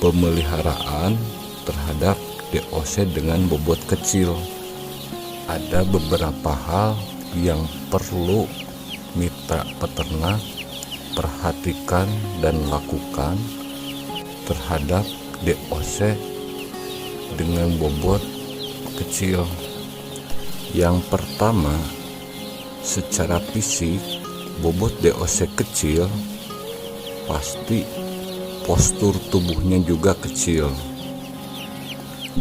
pemeliharaan terhadap DOC dengan bobot kecil. Ada beberapa hal yang perlu mitra peternak perhatikan dan lakukan terhadap DOC dengan bobot kecil. Yang pertama, secara fisik bobot DOC kecil pasti postur tubuhnya juga kecil.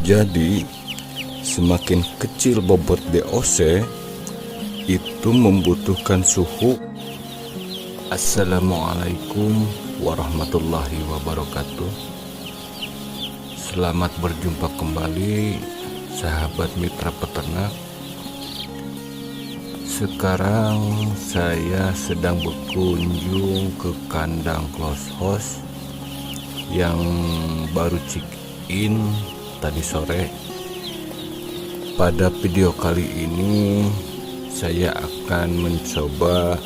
Jadi semakin kecil bobot DOC itu membutuhkan suhu. Assalamualaikum warahmatullahi wabarakatuh. Selamat berjumpa kembali sahabat mitra peternak. Sekarang saya sedang berkunjung ke kandang close house yang baru check in tadi sore. Pada video kali ini saya akan mencoba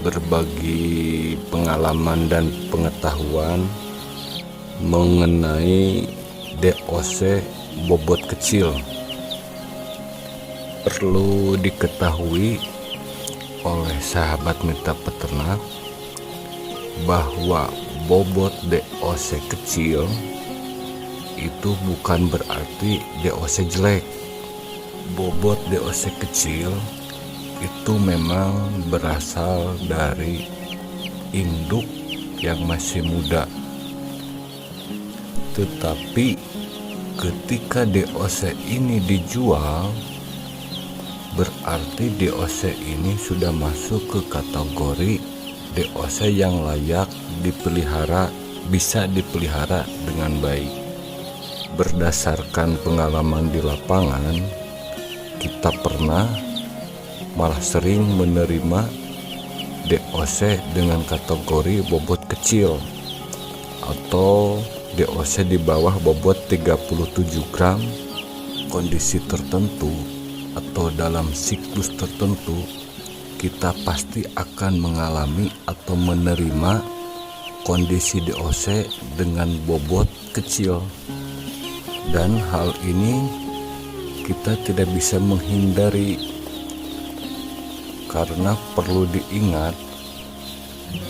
berbagi pengalaman dan pengetahuan mengenai DOC bobot kecil. Perlu diketahui oleh sahabat mitra peternak bahwa bobot DOC kecil itu bukan berarti DOC jelek. Bobot DOC kecil itu memang berasal dari induk yang masih muda. Tetapi ketika DOC ini dijual, berarti DOC ini sudah masuk ke kategori DOC yang layak dipelihara, bisa dipelihara dengan baik. Berdasarkan pengalaman di lapangan, kita pernah malah sering menerima DOC dengan kategori bobot kecil atau DOC di bawah bobot 37 gram. Kondisi tertentu atau dalam siklus tertentu kita pasti akan mengalami atau menerima kondisi DOC dengan bobot kecil, dan hal ini kita tidak bisa menghindari karena perlu diingat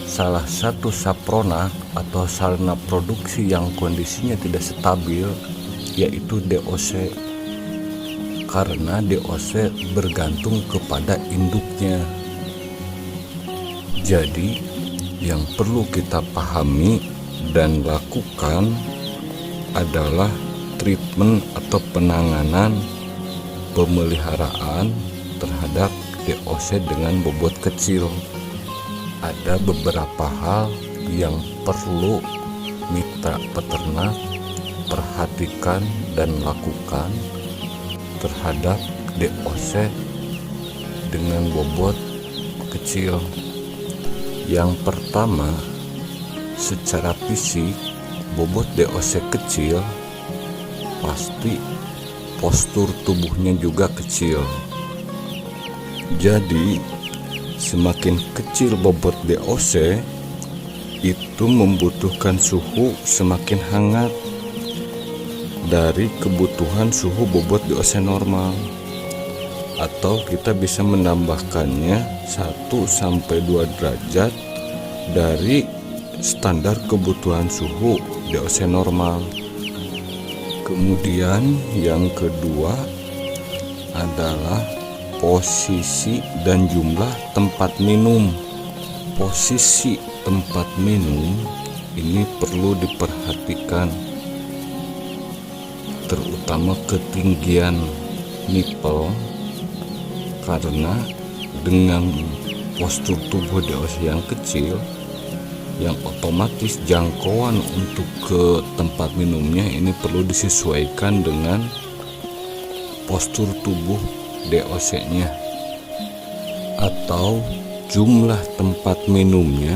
salah satu sapronak atau sarana produksi yang kondisinya tidak stabil yaitu DOC, karena DOC bergantung kepada induknya. Jadi yang perlu kita pahami dan lakukan adalah treatment atau penanganan pemeliharaan terhadap DOC dengan bobot kecil. Ada beberapa hal yang perlu mitra peternak perhatikan dan lakukan terhadap DOC dengan bobot kecil. Yang pertama, secara fisik bobot DOC kecil pasti postur tubuhnya juga kecil. Jadi semakin kecil bobot DOC itu membutuhkan suhu semakin hangat dari kebutuhan suhu bobot DOC normal, atau kita bisa menambahkannya 1-2 derajat dari standar kebutuhan suhu DOC normal. Kemudian yang kedua adalah posisi dan jumlah tempat minum. Posisi tempat minum ini perlu diperhatikan, terutama ketinggian nipple, karena dengan postur tubuh DOC yang kecil, yang otomatis jangkauan untuk ke tempat minumnya ini perlu disesuaikan dengan postur tubuh DOC-nya, atau jumlah tempat minumnya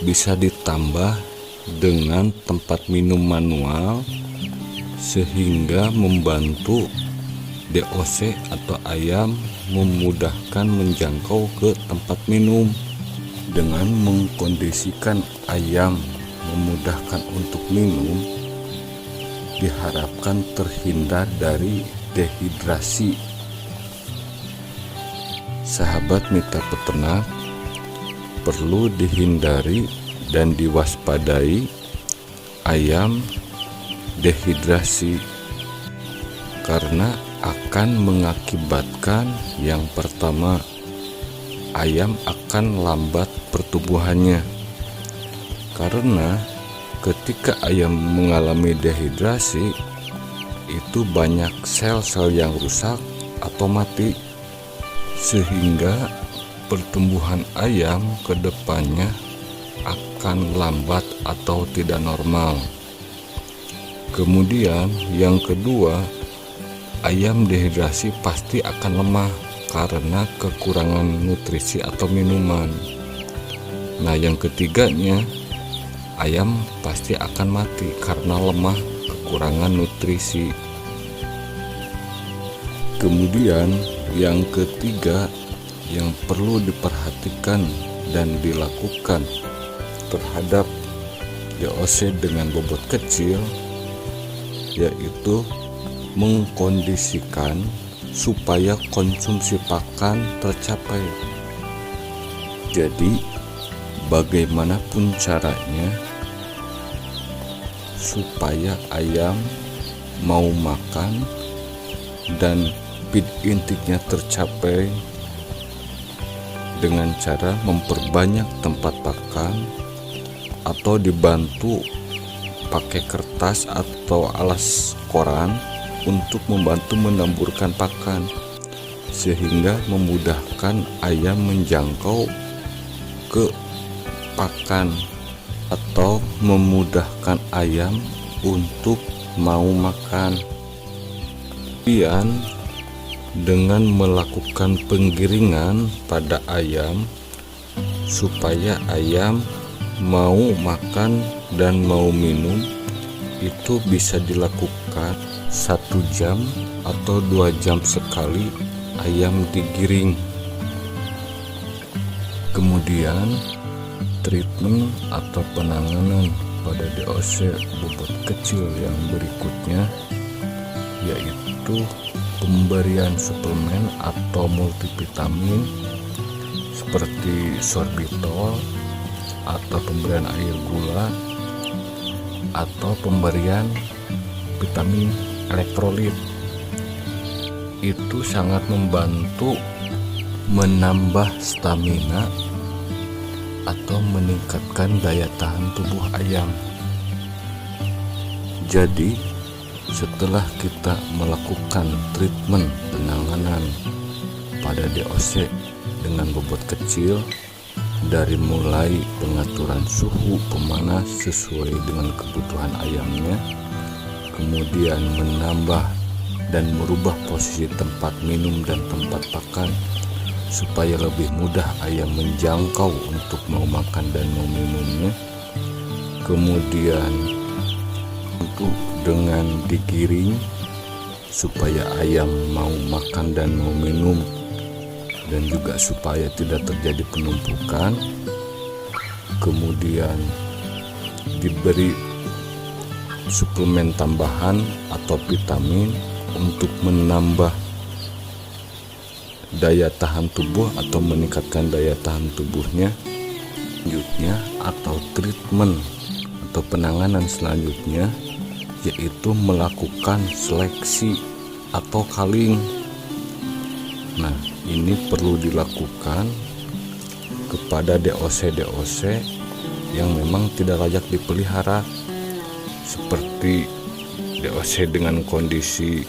bisa ditambah dengan tempat minum manual sehingga membantu DOC atau ayam memudahkan menjangkau ke tempat minum. Dengan mengkondisikan ayam memudahkan untuk minum, diharapkan terhindar dari dehidrasi. Sahabat mitra peternak, perlu dihindari dan diwaspadai ayam dehidrasi karena akan mengakibatkan yang pertama, ayam akan lambat pertumbuhannya. Karena ketika ayam mengalami dehidrasi, itu banyak sel-sel yang rusak atau mati, sehingga pertumbuhan ayam ke depannya akan lambat atau tidak normal. Kemudian yang kedua, ayam dehidrasi pasti akan lemah karena kekurangan nutrisi atau minuman. Nah, yang ketiganya, ayam pasti akan mati karena lemah kekurangan nutrisi. Kemudian yang ketiga yang perlu diperhatikan dan dilakukan terhadap DOC dengan bobot kecil, yaitu mengkondisikan supaya konsumsi pakan tercapai. Jadi bagaimanapun caranya supaya ayam mau makan dan feed intake-nya tercapai dengan cara memperbanyak tempat pakan atau dibantu pakai kertas atau alas koran untuk membantu menamburkan pakan, sehingga memudahkan ayam menjangkau ke pakan atau memudahkan ayam untuk mau makan. Kemudian dengan melakukan penggiringan pada ayam supaya ayam mau makan dan mau minum, itu bisa dilakukan 1 jam atau 2 jam sekali ayam digiring. Kemudian treatment atau penanganan pada DOC bobot kecil yang berikutnya, yaitu pemberian suplemen atau multivitamin seperti sorbitol atau pemberian air gula atau pemberian vitamin elektrolit. Itu sangat membantu menambah stamina atau meningkatkan daya tahan tubuh ayam. Jadi setelah kita melakukan treatment penanganan pada DOC dengan bobot kecil, dari mulai pengaturan suhu pemanas sesuai dengan kebutuhan ayamnya, kemudian menambah dan merubah posisi tempat minum dan tempat pakan supaya lebih mudah ayam menjangkau untuk mau makan dan mau minumnya. Kemudian untuk dengan digiring supaya ayam mau makan dan mau minum, dan juga supaya tidak terjadi penumpukan. Kemudian diberi suplemen tambahan atau vitamin untuk menambah daya tahan tubuh atau meningkatkan daya tahan tubuhnya. Selanjutnya atau treatment atau penanganan selanjutnya yaitu melakukan seleksi atau culling. Nah, ini perlu dilakukan kepada DOC yang memang tidak layak dipelihara, seperti DOC dengan kondisi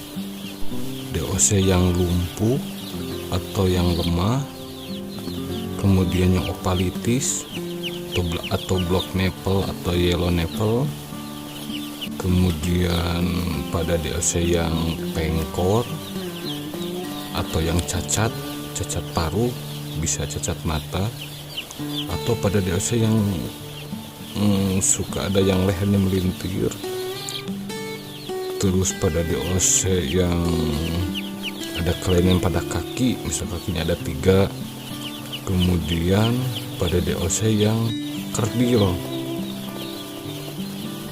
DOC yang lumpuh atau yang lemah, kemudian yang opalitis atau block nipple atau yellow nipple, kemudian pada DOC yang pengkor atau yang cacat paruh, bisa cacat mata, atau pada DOC yang suka ada yang lehernya melintir. Terus pada DOC yang ada kelainan pada kaki, misal kakinya ada 3. Kemudian pada DOC yang kerdil.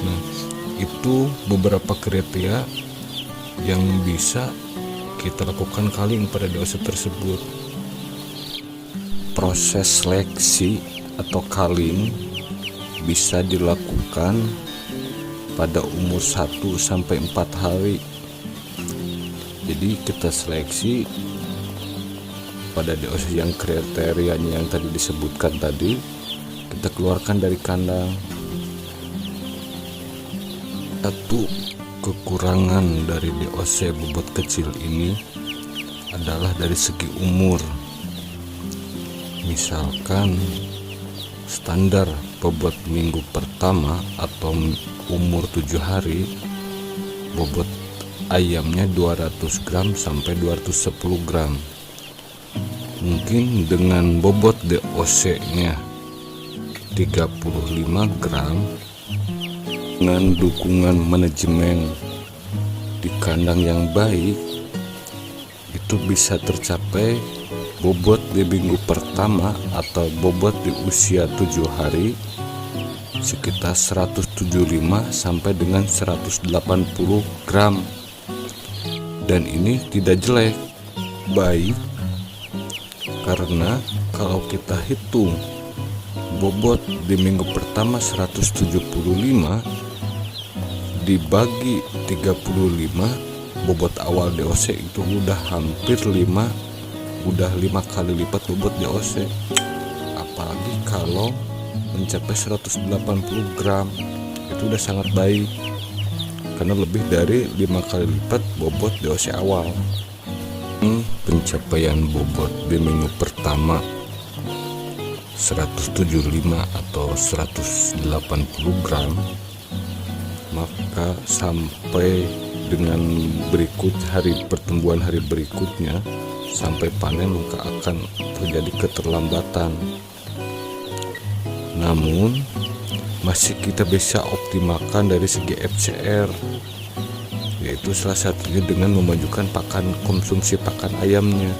Nah, Itu beberapa kriteria yang bisa kita lakukan culling pada DOC tersebut. Proses seleksi atau culling bisa dilakukan pada umur 1-4 hari. Jadi kita seleksi pada DOC yang kriterianya yang tadi disebutkan tadi, kita keluarkan dari kandang. Satu kekurangan dari DOC bobot kecil ini adalah dari segi umur. Misalkan standar bobot minggu pertama atau umur 7 hari, bobot ayamnya 200 gram sampai 210 gram. Mungkin dengan bobot DOC nya 35 gram, dengan dukungan manajemen di kandang yang baik, itu bisa tercapai bobot di minggu pertama atau bobot di usia 7 hari sekitar 175 sampai dengan 180 gram. Dan ini tidak jelek, baik, karena kalau kita hitung bobot di minggu pertama 175 dibagi 35, bobot awal DOC itu udah hampir 5 kali lipat bobot DOC. Apalagi kalau mencapai 180 gram, itu udah sangat baik karena lebih dari 5 kali lipat bobot DOC awal. Pencapaian bobot di minggu pertama 175 atau 180 gram, maka sampai dengan pertumbuhan hari berikutnya sampai panen maka akan terjadi keterlambatan. Namun masih kita bisa optimalkan dari segi FCR, yaitu salah satunya dengan memajukan konsumsi pakan ayamnya,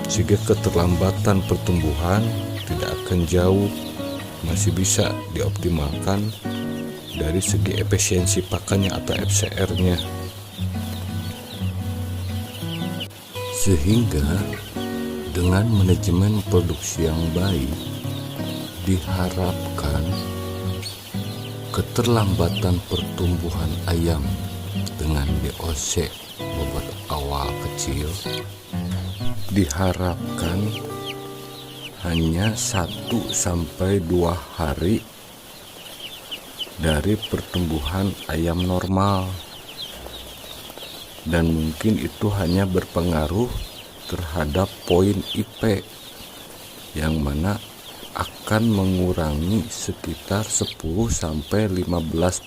sehingga keterlambatan pertumbuhan tidak akan jauh, masih bisa dioptimalkan dari segi efisiensi pakannya atau FCR-nya. Sehingga dengan manajemen produksi yang baik diharapkan keterlambatan pertumbuhan ayam dengan DOC bobot awal kecil diharapkan hanya 1-2 hari dari pertumbuhan ayam normal, dan mungkin itu hanya berpengaruh terhadap poin IP yang mana akan mengurangi sekitar 10-15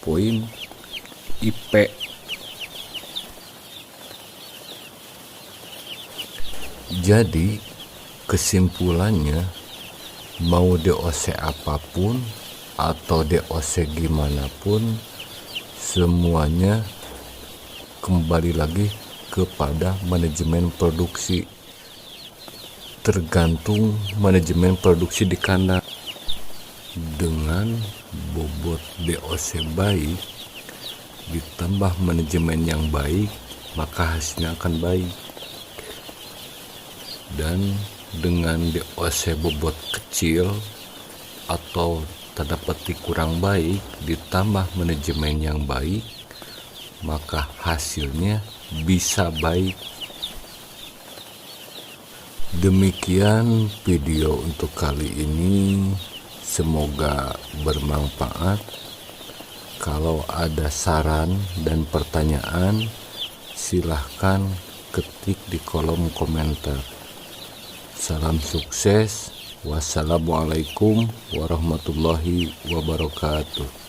poin IP. Jadi kesimpulannya, mau DOC apapun atau DOC gimana pun, semuanya kembali lagi kepada manajemen produksi. Tergantung manajemen produksi di kandang. Dengan bobot DOC baik ditambah manajemen yang baik, maka hasilnya akan baik. Dan dengan DOC bobot kecil atau tanda petik kurang baik ditambah manajemen yang baik, maka hasilnya bisa baik. Demikian video untuk kali ini, semoga bermanfaat. Kalau ada saran dan pertanyaan, silahkan ketik di kolom komentar. Salam sukses. Wassalamualaikum warahmatullahi wabarakatuh.